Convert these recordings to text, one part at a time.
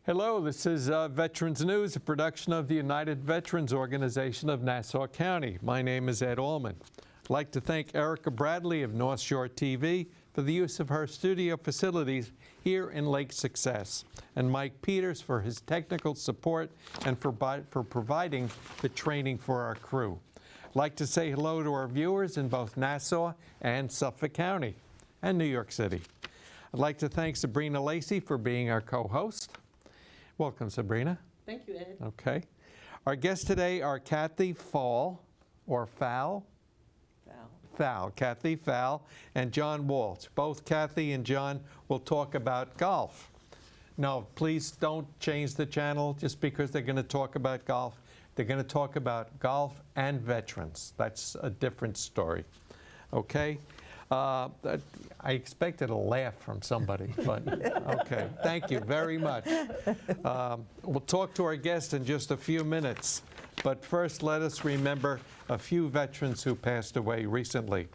Hello, this is Veterans News, a production of the United Veterans Organization of Nassau County. My name is Ed Allman. I'd like to thank Erica Bradley of North Shore TV for the use of her studio facilities here in Lake Success, and Mike Peters for his technical support and for providing the training for our crew. I'd like to say hello to our viewers in both Nassau and Suffolk County and New York City. I'd like to thank Sabrina Lacey for being our co-host. Welcome, Sabrina. Thank you, Ed. Okay. Our guests today are Kathy Fowl, Kathy Fowl, and John Welch. Both Kathy and John will talk about golf. No, please don't change the channel just because they're going to talk about golf. They're going to talk about golf and veterans. That's a different story. Okay? I expected a laugh from somebody, but okay. Thank you very much. We'll talk to our guests in just a few minutes, but first let us remember a few veterans who passed away recently.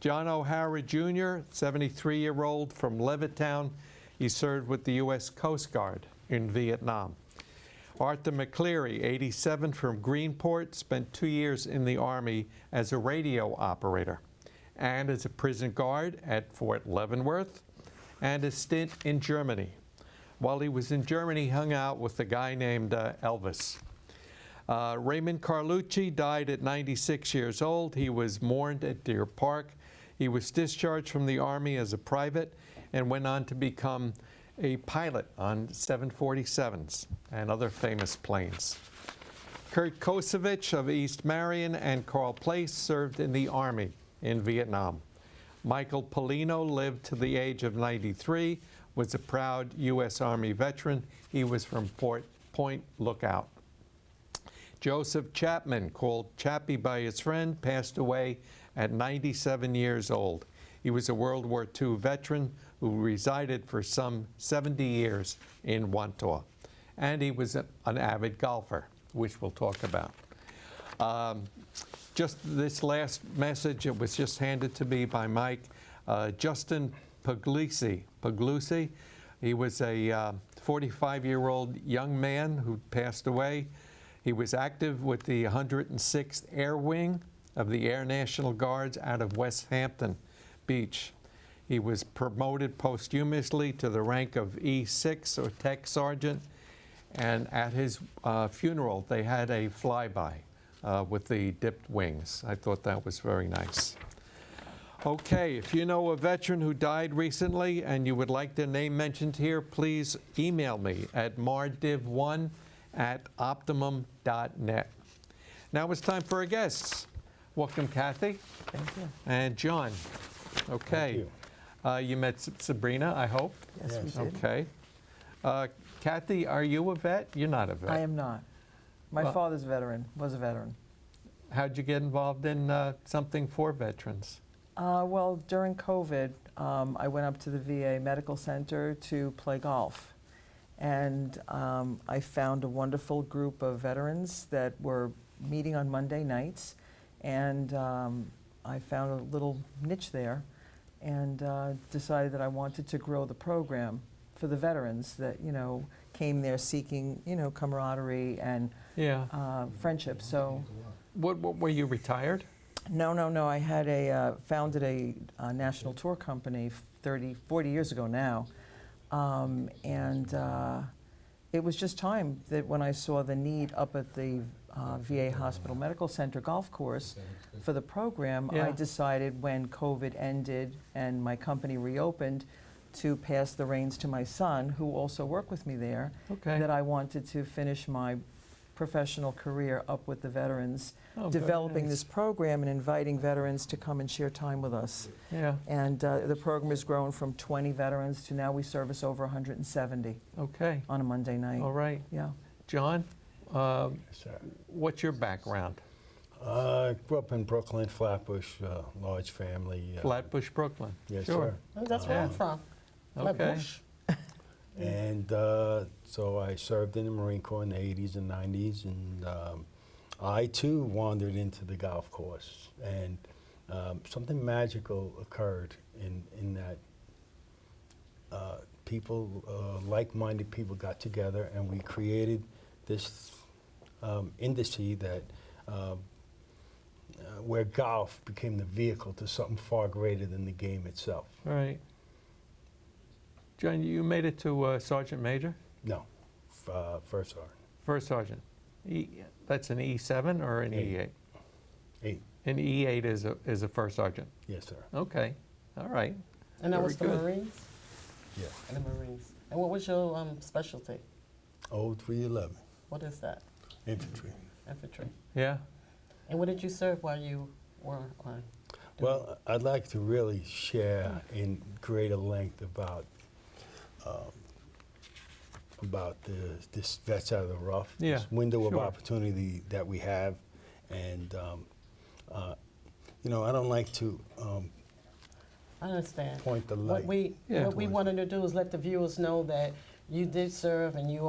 John O'Hara Jr., 73-year-old from Levittown. He served with the U.S. Coast Guard in Vietnam. Arthur McCleary, 87, from Greenport, spent 2 years in the Army as a radio operator and as a prison guard at Fort Leavenworth, and a stint in Germany. While he was in Germany, he hung out with a guy named Elvis. Raymond Carlucci died at 96 years old. He was mourned at Deer Park. He was discharged from the Army as a private and went on to become a pilot on 747s and other famous planes. Kurt Kosevich of East Marion and Carl Place served in the Army in Vietnam. Michael Polino lived to the age of 93, was a proud U.S. Army veteran. He was from Point Lookout. Joseph Chapman, called Chappie by his friend, passed away at 97 years old. He was a World War II veteran who resided for some 70 years in Wantaw. And he was an avid golfer, which we'll talk about. Just this last message, it was just handed to me by Mike. Justin Puglisi, he was a 45-year-old young man who passed away. He was active with the 106th Air Wing of the Air National Guards out of West Hampton Beach. He was promoted posthumously to the rank of E6 or Tech Sergeant, and at his funeral they had a flyby with the dipped wings. I thought that was very nice. Okay, if you know a veteran who died recently and you would like their name mentioned here, please email me at mardiv1@optimum.net. Now it's time for our guests. Welcome, Kathy. Thank you. And John. Okay. Thank you met Sabrina, I hope? Yes, we did. Okay. Kathy, are you a vet? You're not a vet. I am not. My Well- father's veteran, was a veteran. How'd you get involved in something for veterans? Well, during COVID, I went up to the VA Medical Center to play golf. And I found a wonderful group of veterans that were meeting on Monday nights. And I found a little niche there and decided that I wanted to grow the program for the veterans that, you know, came there seeking, you know, camaraderie and friendship. So, What were you retired? no. I had founded a national tour company 40 years ago now. It was just time that when I saw the need up at the VA Hospital Medical Center golf course for the program, I decided when COVID ended and my company reopened to pass the reins to my son, who also worked with me there, that I wanted to finish my professional career up with the veterans, developing this program and inviting veterans to come and share time with us. Yeah. And the program has grown from 20 veterans to now we service over 170 Okay. on a Monday night. All right. Yeah. John, Yes, sir. what's your background? I grew up in Brooklyn, Flatbush, large family. Flatbush, Brooklyn. Yes, Sure. sir. That's where I'm from. Okay. Flatbush. And so I served in the Marine Corps in the 80s and 90s, and I too wandered into the golf course. And something magical occurred in that people, like-minded people got together, and we created this industry that where golf became the vehicle to something far greater than the game itself. Right. John, you made it to Sergeant Major? No, first sergeant. First Sergeant. That's an E7 or an Eight. E8? 8. An E8 is a First Sergeant. Yes, sir. Okay. All right. And that Very was the good. Marines? Yeah. And the Marines. And what was your specialty? 0311, What is that? infantry. Infantry. Yeah. And what did you serve while you were on? Well, I'd like to really share in greater length about this Vets Out of the Rough, Yeah, this window of sure. opportunity that we have. And, I don't like to I understand. point the What light. we Yeah. what we wanted to do is let the viewers know that you did serve and you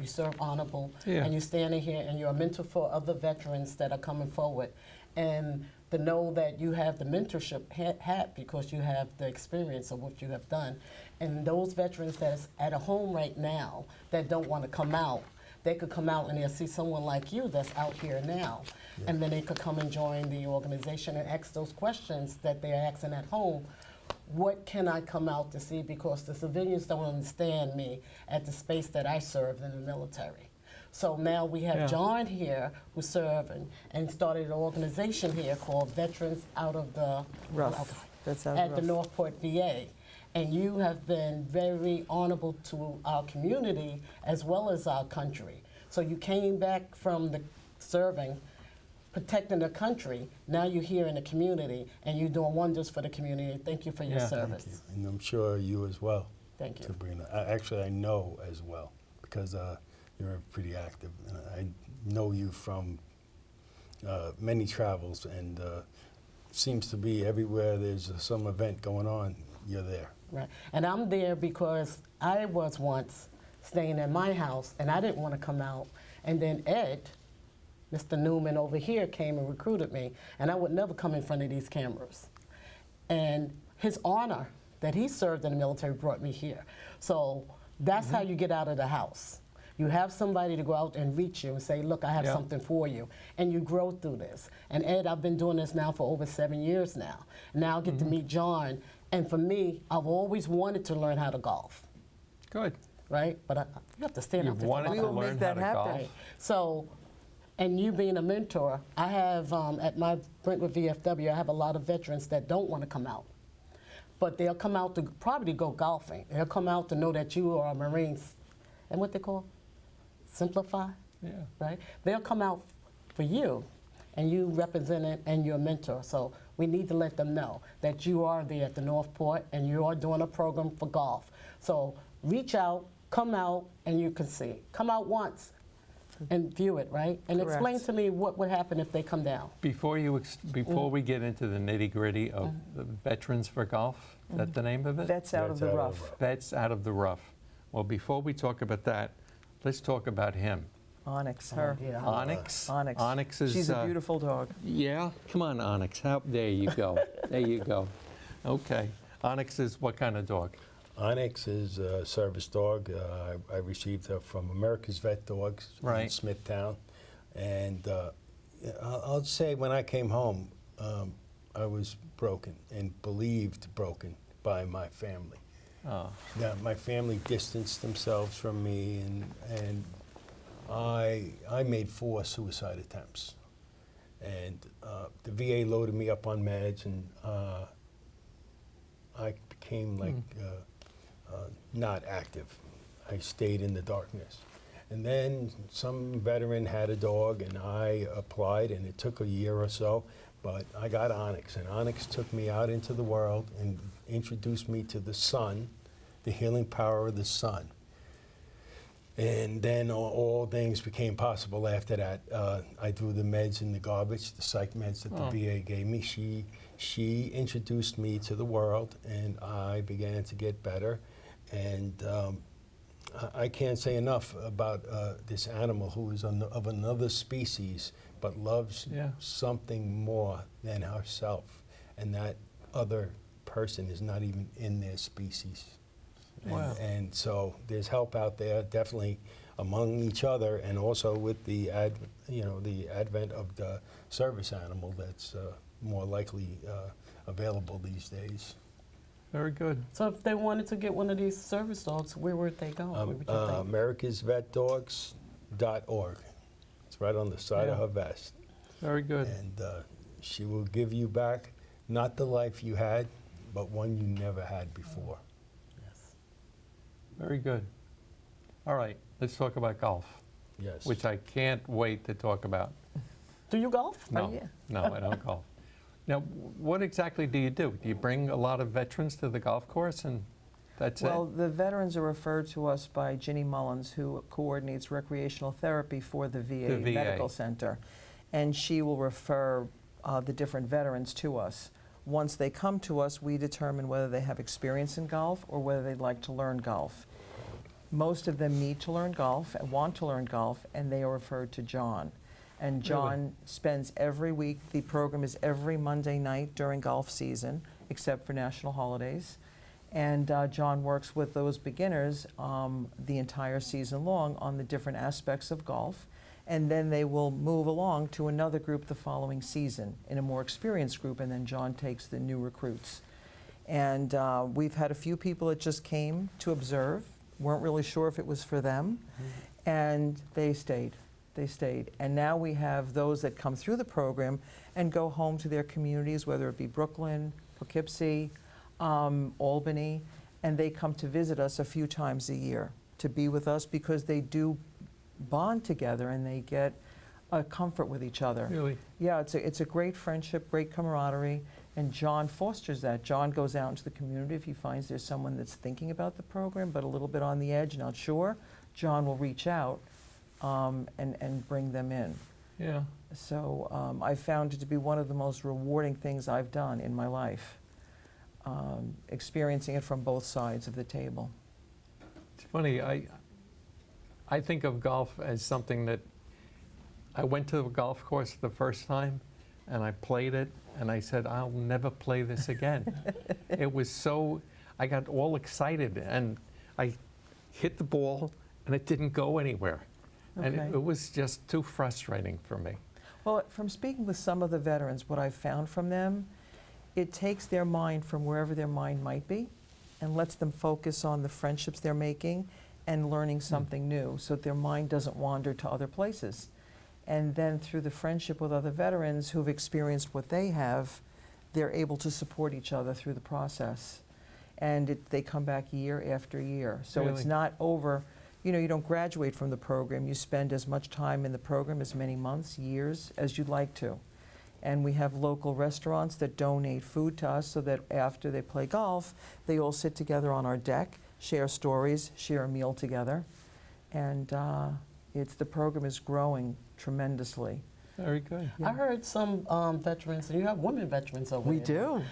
serve honorable, Yeah. and you're standing here and you're a mentor for other veterans that are coming forward, and to know that you have the mentorship hat because you have the experience of what you have done, and those veterans that's at a home right now that don't want to come out, they could come out and they'll see someone like you that's out here now, and then they could come and join the organization and ask those questions that they're asking at home. What can I come out to see? Because the civilians don't understand me at the space that I served in the military. So now we have Yeah. John here who served and started an organization here called Veterans Out of the Rough. That's out at of the rough. Northport VA. And you have been very honorable to our community as well as our country. So you came back from the serving, protecting the country. Now you're here in the community and you're doing wonders for the community. Thank you for your Yeah. service. Thank you. And I'm sure you as well. Thank you. Sabrina. Actually, I know as well because you're pretty active. And I know you from many travels, and seems to be everywhere there's some event going on, you're there. Right. And I'm there because I was once staying in my house and I didn't want to come out. And then Ed, Mr. Newman over here, came and recruited me. And I would never come in front of these cameras. And his honor that he served in the military brought me here. So that's how you get out of the house. You have somebody to go out and reach you and say, look, I have Yeah. something for you. And you grow through this. And Ed, I've been doing this now for over 7 years now. Now I get to meet John. And for me, I've always wanted to learn how to golf, Good. right? But you have to stand You've up there. wanted We to will make learn how that to happen. golf. Right. So, and you being a mentor, I have at my Brentwood VFW, I have a lot of veterans that don't want to come out. But they'll come out to probably go golfing. They'll come out to know that you are a Marine, and what they call simplify, Yeah. right? They'll come out for you, and you represent it, and you're a mentor. So we need to let them know that you are there at the Northport, and you are doing a program for golf. So reach out, come out, and you can see. Come out once and view it, right? And explain Correct. to me what would happen if they come down. Before we get into the nitty-gritty of the Veterans for Golf, is that the name of it? Vets Out of the Rough. Vets Out of the Rough. Well, before we talk about that, let's talk about him. Onyx, her. Yeah. Onyx. Onyx. Onyx is. She's a beautiful dog. Yeah, come on, Onyx. There you go. There you go. Okay. Onyx is what kind of dog? Onyx is a service dog. I received her from America's Vet Dogs in Right. Smithtown. And I'll say when I came home, I was broken and believed broken by my family. Oh, That my family distanced themselves from me, and I made 4 suicide attempts. And the VA loaded me up on meds, and I became like not active. I stayed in the darkness. And then some veteran had a dog, and I applied, and it took a year or so, but I got Onyx, and Onyx took me out into the world and introduced me to the sun, the healing power of the sun. And then all things became possible after that. I threw the meds in the garbage, the psych meds that the VA gave me. She introduced me to the world, and I began to get better. And I can't say enough about this animal who is of another species, but loves Yeah. something more than herself. And that other person is not even in their species. Wow. And so there's help out there, definitely among each other, and also with the the advent of the service animal that's more likely available these days. Very good. So if they wanted to get one of these service dogs, where would they go? Where would you think? AmericasVetDogs.org. It's right on the side of Yeah. her vest. Very good. And she will give you back not the life you had, but one you never had before. Yes. Very good. All right, let's talk about golf, Yes. which I can't wait to talk about. Do you golf? No, yeah. no, I don't golf. Now, what exactly do you do? Do you bring a lot of veterans to the golf course and that's Well, the veterans are referred to us by Ginny Mullins, who coordinates recreational therapy for the VA, VA. Medical Center. And she will refer the different veterans to us. Once they come to us, we determine whether they have experience in golf or whether they'd like to learn golf. Most of them need to learn golf and want to learn golf, and they are referred to John. And John spends every week, the program is every Monday night during golf season, except for national holidays. And John works with those beginners the entire season long on the different aspects of golf. And then they will move along to another group the following season in a more experienced group, and then John takes the new recruits. And we've had a few people that just came to observe, weren't really sure if it was for them, and they stayed. They stayed. And now we have those that come through the program and go home to their communities, whether it be Brooklyn, Poughkeepsie, Albany, and they come to visit us a few times a year to be with us because they do bond together and they get a comfort with each other. Really? Yeah, it's a great friendship, great camaraderie, and John fosters that. John goes out into the community if he finds there's someone that's thinking about the program but a little bit on the edge, not sure. John will reach out and bring them in. Yeah. So I found it to be one of the most rewarding things I've done in my life, experiencing it from both sides of the table. It's funny, I think of golf as something that I went to a golf course the first time and I played it and I said, I'll never play this again. It was so, I got all excited and I hit the ball and it didn't go anywhere. And Okay. it was just too frustrating for me. Well, from speaking with some of the veterans, what I've found from them, it takes their mind from wherever their mind might be and lets them focus on the friendships they're making and learning something new so that their mind doesn't wander to other places. And then through the friendship with other veterans who've experienced what they have, they're able to support each other through the process. And they come back year after year. So it's Really? not over. You know, you don't graduate from the program. You spend as much time in the program, as many months, years, as you'd like to. And we have local restaurants that donate food to us so that after they play golf, they all sit together on our deck, share stories, share a meal together. And the program is growing tremendously. Very good. Yeah. I heard some veterans, and you have women veterans over We there. do.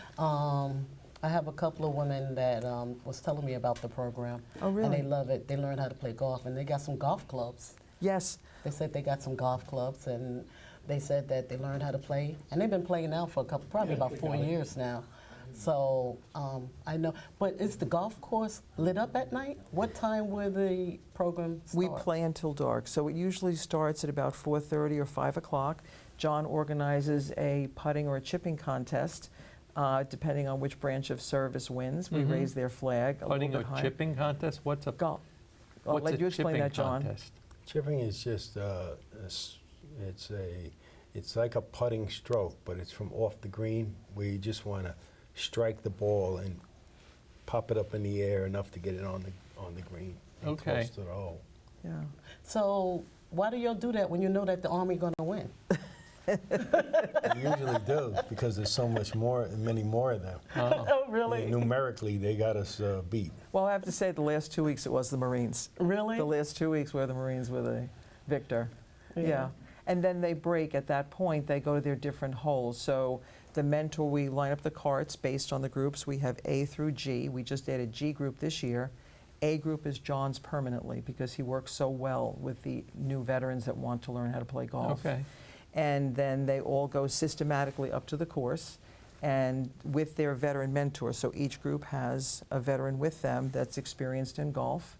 I have a couple of women that was telling me about the program. Oh, really? And they love it. They learned how to play golf, and they got some golf clubs. Yes. They said they got some golf clubs, and they said that they learned how to play. And they've been playing now for probably about 4 years now. So I know. But is the golf course lit up at night? What time will the program start? We play until dark, so it usually starts at about 4:30 or 5 o'clock. John organizes a putting or a chipping contest, depending on which branch of service wins. We raise their flag a Putting little or bit higher. chipping contest? What's a Golf. I'll what's let a you explain chipping that, John. contest? Chipping is just it's like a putting stroke, but it's from off the green where you just want to strike the ball and pop it up in the air enough to get it on the green and Okay. close to the hole. Yeah. So why do y'all do that when you know that the Army going to win? We usually do because there's many more of them. Oh, really? Numerically, they got us beat. Well, I have to say, the last 2 weeks it was the Marines. Really? The last 2 weeks where the Marines were the victor. Yeah. Yeah. And then they break. At that point, they go to their different holes. So the mentor, we line up the carts based on the groups. We have A through G. We just added G group this year. A group is John's permanently because he works so well with the new veterans that want to learn how to play golf. Okay. And then they all go systematically up to the course. and with their veteran mentors. So each group has a veteran with them that's experienced in golf.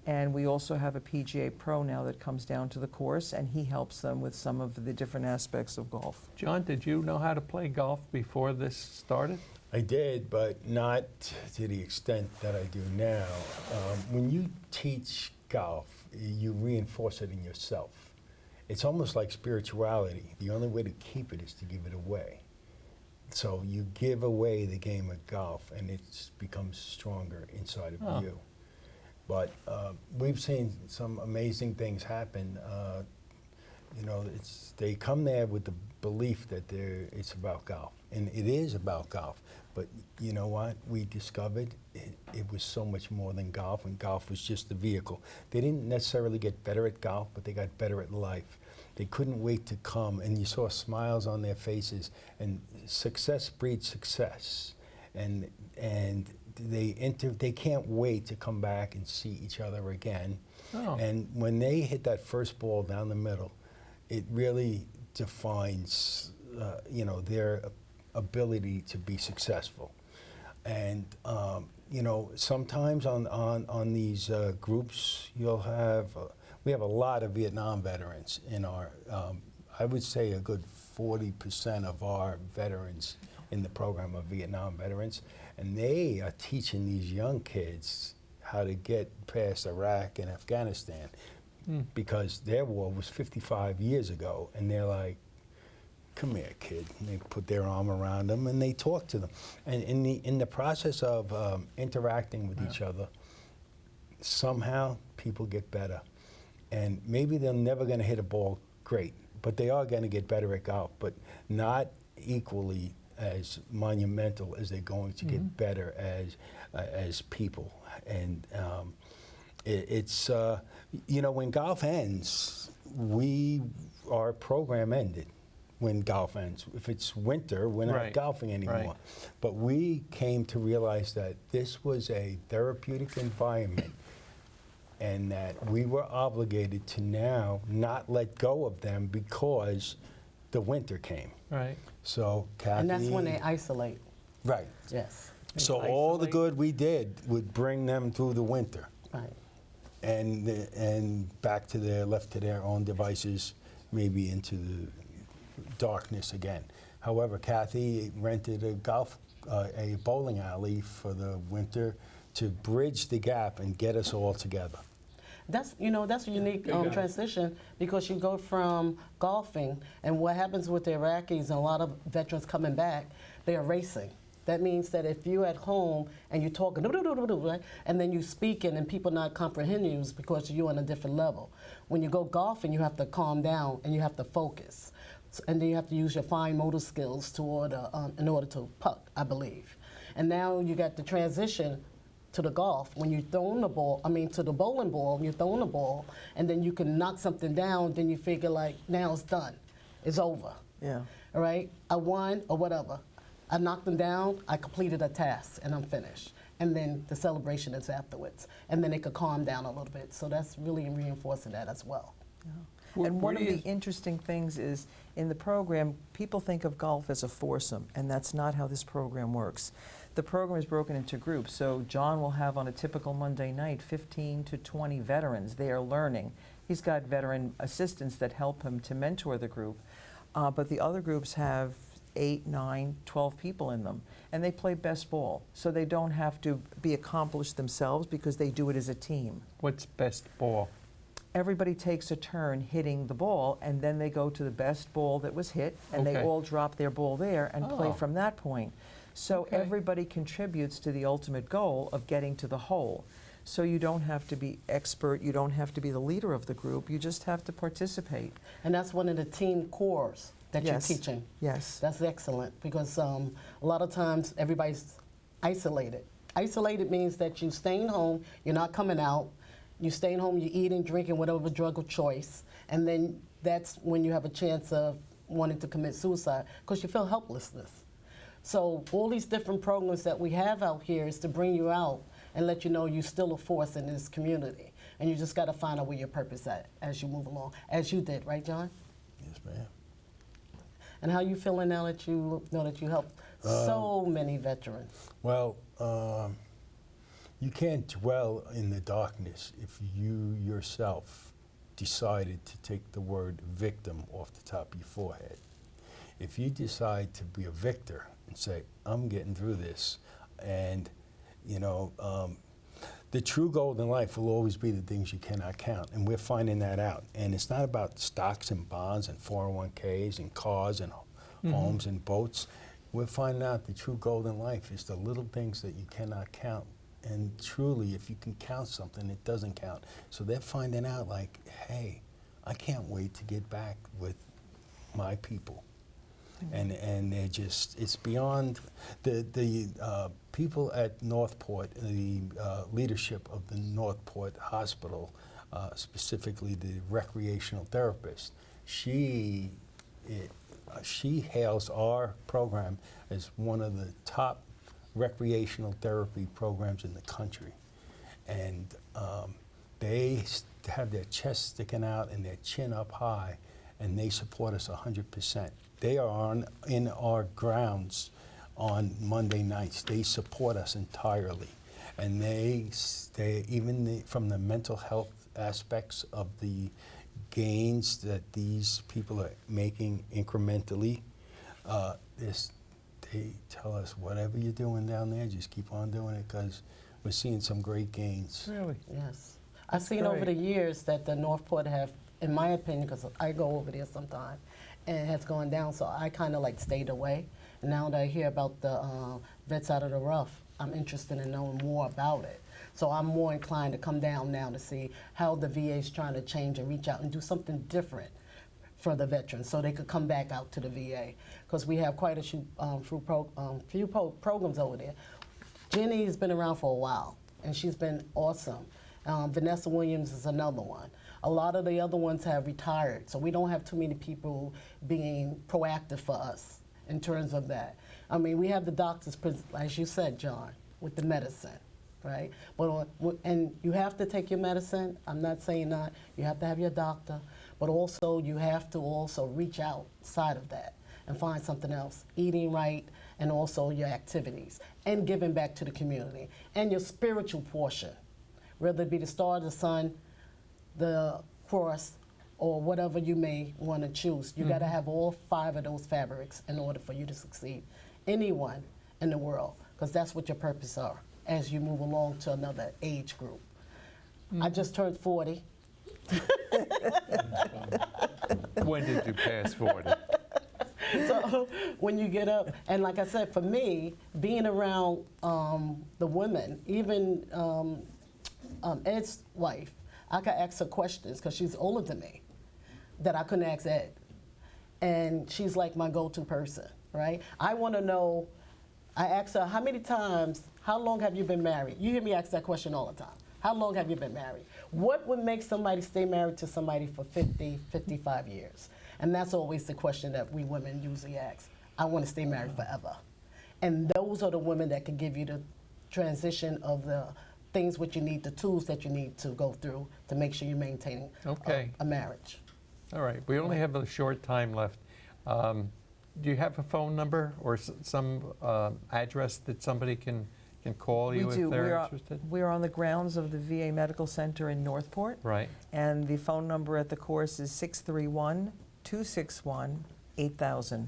And we also have a PGA pro now that comes down to the course, and he helps them with some of the different aspects of golf. John, did you know how to play golf before this started? I did, but not to the extent that I do now. When you teach golf, you reinforce it in yourself. It's almost like spirituality. The only way to keep it is to give it away. So you give away the game of golf, and it becomes stronger inside of you. But we've seen some amazing things happen. You know, they come there with the belief that it's about golf, and it is about golf. But you know what? We discovered it was so much more than golf, and golf was just the vehicle. They didn't necessarily get better at golf, but they got better at life. They couldn't wait to come, and you saw smiles on their faces, and success breeds success. And they can't wait to come back and see each other again. Oh. And when they hit that first ball down the middle, it really defines, you know, their ability to be successful. And you know, sometimes on these groups, you'll have we have a lot of Vietnam veterans in our. I would say a good 40% of our veterans in the program are Vietnam veterans, and they are teaching these young kids how to get past Iraq and Afghanistan, because their war was 55 years ago, and they're like, come here, kid. And they put their arm around them and they talk to them. And in the process of interacting with each other, somehow people get better. And maybe they're never going to hit a ball great, but they are going to get better at golf, but not equally as monumental as they're going to get better as people. And it's you know, when golf ends, our program ended. When golf ends, if it's winter, we're not golfing anymore. Right. But we came to realize that this was a therapeutic environment, and that we were obligated to now not let go of them because the winter came. Right. So Kathy, And that's when they isolate. right. Yes. So They all the isolate. good we did would bring them through the winter, Right. and back to left to their own devices, maybe into the darkness again. However, Kathy rented a bowling alley for the winter to bridge the gap and get us all together. That's a unique transition, because you go from golfing, and what happens with the Iraqis and a lot of veterans coming back, they are racing. That means that if you're at home and you're talking, right, and then you speaking and people not comprehending you, is because you're on a different level. When you go golfing, you have to calm down and you have to focus. And then you have to use your fine motor skills in order to putt, I believe. And now you got the transition to the golf. When you're throwing the ball, to the bowling ball, you're throwing the ball, and then you can knock something down, then you figure like, now it's done. It's over. Yeah. All right? I won or whatever. I knocked them down, I completed a task, and I'm finished. And then the celebration is afterwards. And then they could calm down a little bit. So that's really reinforcing that as well. And one of the interesting things is, in the program, people think of golf as a foursome, and that's not how this program works. The program is broken into groups, so John will have on a typical Monday night 15 to 20 veterans. They are learning. He's got veteran assistants that help him to mentor the group, but the other groups have 8, 9, 12 people in them, and they play best ball, so they don't have to be accomplished themselves because they do it as a team. What's best ball? Everybody takes a turn hitting the ball, and then they go to the best ball that was hit, and they Okay. all drop their ball there and play Oh. from that point. So Okay. everybody contributes to the ultimate goal of getting to the hole. So you don't have to be expert, you don't have to be the leader of the group, you just have to participate. And that's one of the team cores that Yes. you're teaching. Yes. That's excellent, because a lot of times everybody's isolated. Isolated means that you're staying home, you're not coming out, you're staying home, you're eating, drinking, whatever drug of choice, and then that's when you have a chance of wanting to commit suicide, because you feel helplessness. So all these different programs that we have out here is to bring you out and let you know you're still a force in this community. And you just got to find out where your purpose at as you move along, as you did, right, John? Yes, ma'am. And how you feeling now that you know that you helped so many veterans? Well, you can't dwell in the darkness if you yourself decided to take the word victim off the top of your forehead. If you decide to be a victor and say, I'm getting through this, and you know, the true gold in life will always be the things you cannot count, and we're finding that out. And it's not about stocks and bonds and 401ks and cars and homes and boats. We're finding out the true gold in life is the little things that you cannot count. And truly, if you can count something, it doesn't count. So they're finding out, like, hey, I can't wait to get back with my people. And they're just, it's beyond the people at Northport, the leadership of the Northport Hospital, specifically the recreational therapist. She hails our program as one of the top recreational therapy programs in the country. And they have their chest sticking out and their chin up high, and they support us 100%. They are in our grounds on Monday nights. They support us entirely. And from the mental health aspects of the gains that these people are making incrementally, they tell us, whatever you're doing down there, just keep on doing it, because we're seeing some great gains. Really? Yes. I've seen over the years that the Northport have, in my opinion, because I go over there sometime, and it has gone down, so I kind of like stayed away. And now that I hear about the Vets Out of the Rough, I'm interested in knowing more about it. So I'm more inclined to come down now to see how the VA is trying to change and reach out and do something different for the veterans, so they could come back out to the VA. Because we have quite a few programs over there. Jenny has been around for a while, and she's been awesome. Vanessa Williams is another one. A lot of the other ones have retired, so we don't have too many people being proactive for us in terms of that. I mean, we have the doctors, as you said, John, with the medicine, right? And you have to take your medicine. I'm not saying not. You have to have your doctor, but also you have to also reach outside of that and find something else, eating right, and also your activities, and giving back to the community, and your spiritual portion, whether it be the star, the sun, the cross, or whatever you may want to choose. You got to have all 5 of those fabrics in order for you to succeed. Anyone in the world, because that's what your purpose are as you move along to another age group. I just turned 40. When did you pass 40? So when you get up, and like I said, for me, being around the women, even Ed's wife, I could ask her questions because she's older than me that I couldn't ask Ed. And she's like my go-to person, right? I want to know, I asked her, how long have you been married? You hear me ask that question all the time. How long have you been married? What would make somebody stay married to somebody for 50, 55 years? And that's always the question that we women usually ask. I want to stay married forever. And those are the women that can give you the transition of the things what you need, the tools that you need to go through to make sure you're maintaining a marriage. All right, we only have a short time left. Do you have a phone number or some address that somebody can call you if they're interested? We're on the grounds of the VA Medical Center in Northport. Right. And the phone number at the course is 631-261-8000.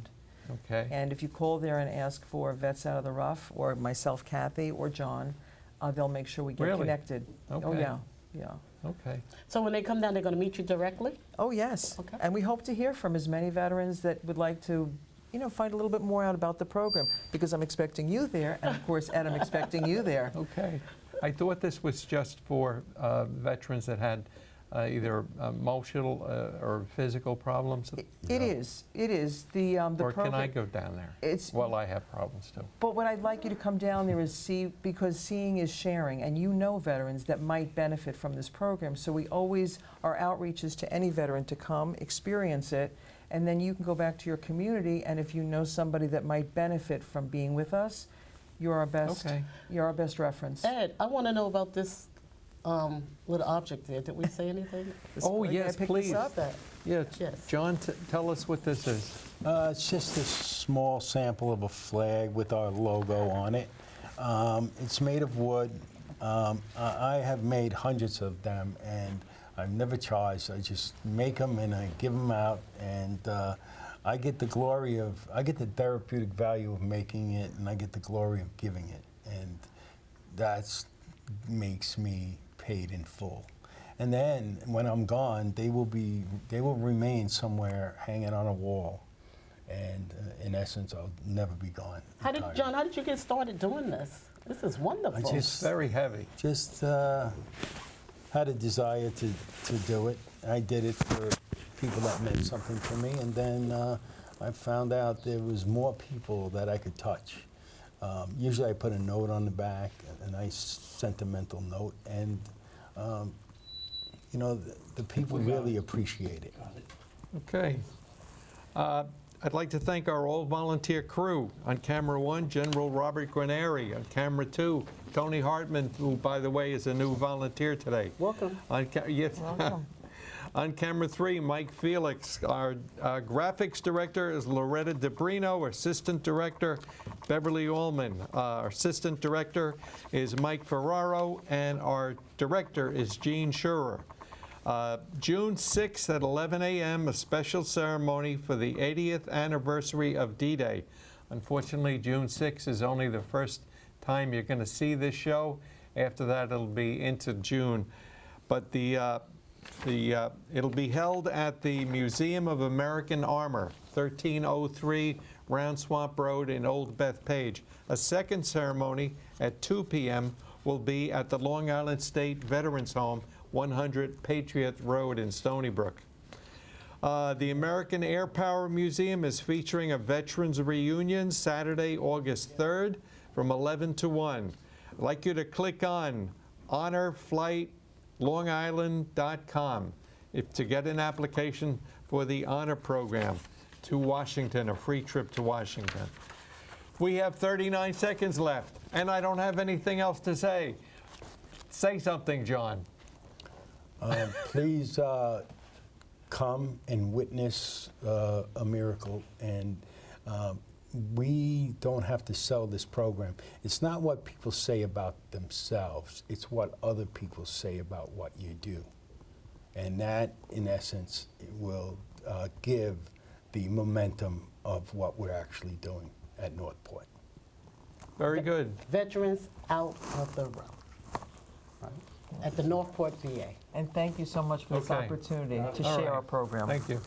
Okay. And if you call there and ask for Vets Out of the Rough, or myself, Kathy, or John, they'll make sure we get Really? connected. Okay. Oh, yeah, yeah. Okay. So when they come down, they're going to meet you directly? Oh, yes. Okay. And we hope to hear from as many veterans that would like to, find a little bit more out about the program, because I'm expecting you there, and of course, Ed, I'm expecting you there. Okay. I thought this was just for veterans that had either emotional or physical problems. It is. The Or program. can I go down there? Well, I have problems too. But what I'd like you to come down there is because seeing is sharing, and you know veterans that might benefit from this program. So our outreach is to any veteran to come, experience it, and then you can go back to your community, and if you know somebody that might benefit from being with us, you're our best reference. Ed, I want to know about this little object there. Did we say anything? Oh, Yeah, yes, I picked please. this up. That. Yeah, Yes. John, tell us what this is. It's just a small sample of a flag with our logo on it. It's made of wood. I have made hundreds of them, and I've never charged. I just make them and I give them out, and I get the therapeutic value of making it, and I get the glory of giving it, and that's makes me paid in full. And then when I'm gone, they will remain somewhere hanging on a wall, and in essence, I'll never be gone. entirely. John, how did you get started doing this? This is wonderful. just- Very heavy. Just had a desire to do it. I did it for people that meant something to me, and then I found out there was more people that I could touch. Usually I put a note on the back, a nice sentimental note, and the people really appreciate it. Okay. I'd like to thank our all-volunteer crew. On camera 1, General Robert Guarneri. On camera 2, Tony Hartman, who, by the way, is a new volunteer today. Welcome. Yes. Welcome. On camera 3, Mike Felix. Our graphics director is Loretta DeBrino. Assistant director, Beverly Allman. Our assistant director is Mike Ferraro. And our director is Gene Schurer. June 6th at 11 a.m., a special ceremony for the 80th anniversary of D-Day. Unfortunately, June 6th is only the first time you're going to see this show. After that, it'll be into June. But it'll be held at the Museum of American Armor, 1303 Round Swamp Road in Old Bethpage. A second ceremony at 2 p.m. will be at the Long Island State Veterans Home, 100 Patriot Road in Stony Brook. The American Air Power Museum is featuring a Veterans Reunion Saturday, August 3rd from 11 to 1. I'd like you to click on honorflightlongisland.com to get an application for the honor program to Washington, a free trip to Washington. We have 39 seconds left, and I don't have anything else to say. Say something, John. Please come and witness a miracle, and we don't have to sell this program. It's not what people say about themselves, it's what other people say about what you do. And that, in essence, will give the momentum of what we're actually doing at Northport. Very good. Veterans out of the row. Right? At the Northport VA. And thank you so much for this Okay. opportunity to All share right. our program. Thank you.